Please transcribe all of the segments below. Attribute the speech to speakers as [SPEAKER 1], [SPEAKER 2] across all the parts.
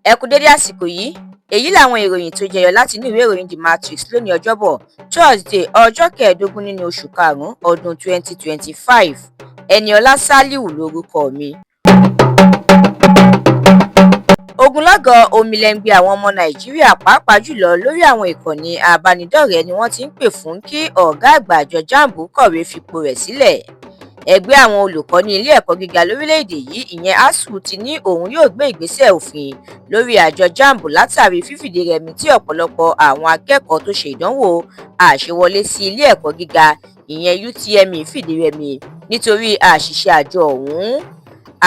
[SPEAKER 1] Ẹ kú dédé àsìkò yìí, èyí làwọn ìròyìn tó jẹyọ láti inú ìwé ìròyìn TheMatrix lónìí Ọjọ́bọ̀ Thursday ọjọ́ 15 nínú oṣù karùn-ún ọdún 2025. Ẹniọlá Sálíù lórúkọ mi. Ogunlọ́gọ̀ omilẹ̀ngbẹ àwọn ọmọ Nàìjíríà pàápàá jùlọ lórí àwọn ìkànnì abánidọ́rẹ̀ẹ́ ni wọ́n ti ń pè fún kí ọ̀gá àgbà àjọ JAMB kọ̀wé fipò rẹ̀ sílẹ̀. Ẹgbẹ́ àwọn olùkọ́ ní ilé ẹ̀kọ́ gíga lórílẹ̀‐èdè yìí ìyẹn ASUU ti ní òun yóò gbé ìgbésẹ̀ òfin lórí àjọ JAMB látàrí fífìdírẹmi tí ọ̀pọ̀lọpọ̀ àwọn akẹ́kọ̀ọ́ tó ṣe ìdánwò àṣewọlé sí ilé ẹ̀kọ́ gíga ìyẹn UTME fìdírẹmi nítorí àṣìṣe àjọ ọ̀hún.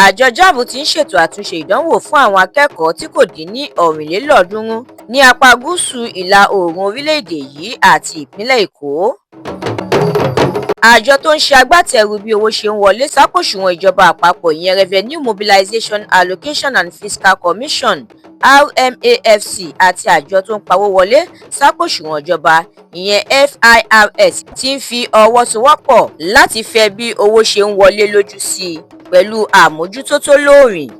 [SPEAKER 1] Àjọ JAMB ti ń ṣètò àtúnṣe ìdánwò fún àwọn akẹ́kọ̀ọ́ tí kò dín ní 300 ní apá gúúsù ìlà oòrùn orílẹ̀-èdè yìí àti ìpínlẹ̀ Èkó. Àjọ tó ń ṣe agbátẹrù bí owó ṣe ń wọlé sápòṣùwọ̀n ìjọba àpapọ̀ ìyẹn Revenue Mobilization Allocation and Fiscal Commission RMAFC àti àjọ tó ń pawó wọlé sápòṣùwọ̀n ìjọba ìyẹn FIRS ti ń fi ọwọ́ sowọ́pọ̀ láti fẹ́ bí owó ṣe ń wọlé lójú sí i pẹ̀lú àmójútó tó lóòrìn.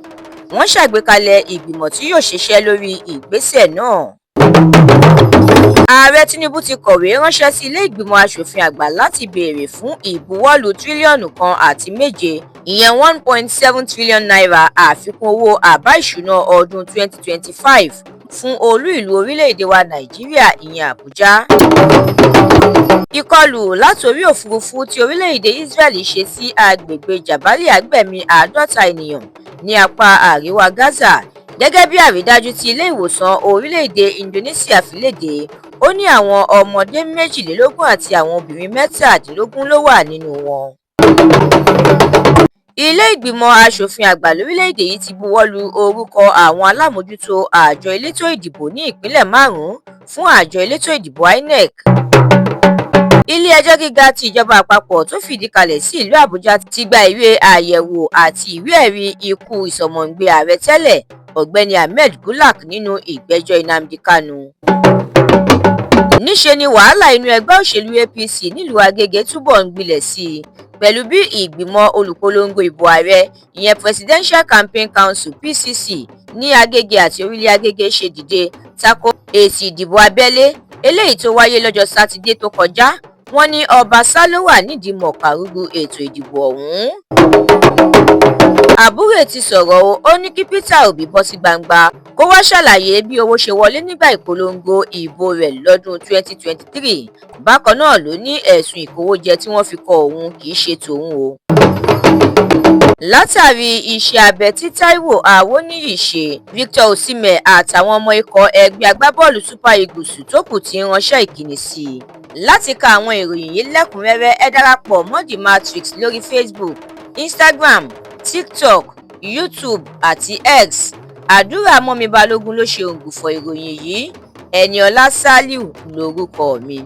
[SPEAKER 1] Wọ́n ṣàgbékalẹ̀ ìgbìmọ̀ tí yóò ṣiṣẹ́ lórí ìgbésẹ̀ náà. Ààrẹ Tinubu ti kọ̀wé ránṣẹ́ sí ilé ìgbìmọ̀ aṣòfin àgbà láti béèrè fún ìbuwọ́lù tírílíọ̀nù 1.7 ìyẹn 1.7 trillion naira àfikún owó àbá ìṣúná ọdún 2025 fún olú ìlú orílẹ̀-èdè wa Nàìjíríà ìyẹn Àbújá. Ìkọlù látorí òfurufú tí orílẹ̀-èdè Israel ṣe sí agbègbè Jabalia gbẹ̀mí 50 ènìyàn ní apá àríwá Gaza. Gẹ́gẹ́ bí àrídájú tí ilé ìwòsàn orílẹ̀-èdè Indonesia fi léde, ó ní àwọn ọmọdé 22 àti àwọn obìnrin 17 ló wà nínú wọn. Ilé ìgbìmọ̀ aṣòfin àgbà lórílẹ̀-èdè yìí ti buwọ́lu orúkọ àwọn alámòjútó àjọ elétò ìdìbò ní ìpínlẹ̀ 5 fún àjọ elétò ìdìbò INEC. Ilé-ẹjọ́ gíga ti ìjọba àpapọ̀ tó fìdí kalẹ̀ sí ìlú Àbújá ti gba ìwé àyẹ̀wò àti ìwé-ẹ̀rí ikú ìsọ̀mọ̀ǹgbẹ ààrẹ tẹ́lẹ̀ Ọ̀gbẹ́ni Ahmed Gulak nínú ìgbẹ́jọ́ Nnamdi Kanu. Níṣe ni wàhálà inú ẹgbẹ́ òṣèlú APC nílùú Agége túbọ̀ ń gbilẹ̀ sí i pẹ̀lú bí ìgbìmọ̀ olùpolongo ìbò ààrẹ ìyẹn Presidential Campaign Council PCC ní Agége àti orílẹ̀ Agége ṣe dìde tako èsì ìdìbò abẹ́lé eléyìí tó wáyé lọ́jọ́ Sátidé tó kọjá. Wọ́n ní Ọba Sáló wà nídìí mọ̀kàrúrú ètò ìdìbò ọ̀hún. Àbúrò ti sọ̀rọ̀ o, ó ní kí Peter Obi bọ́ sí gbangba kó wá ṣàlàyé bí owó ṣe wọlé nígbà ìpolongo ìbò rẹ̀ lọ́dún 2023. Bákan náà ló ní ẹ̀sùn ìkówójẹ tí wọ́n fi kọ òun kì í ṣe tòun o. Látàrí iṣẹ́ abẹ tí Táíwò Awoniyi ṣe, Victor Osimhen àtàwọn ọmọ ikọ̀ ẹgbẹ́ agbábọ́ọ̀lù Super Eagles tó kù ti ránṣẹ́ ìkíni sí i. Láti ka àwọn ìròyìn yìí lẹ́kùnrẹ́rẹ́ ẹ darapọ̀ mọ́ TheMatrix lórí Facebook, Instagram, TikTok, YouTube àti X. Àdúrà mọ́mi Balógun ló ṣe òǹgùfọ̀ ìròyìn yìí. Ẹniọlá Sálíù lórúkọ mi.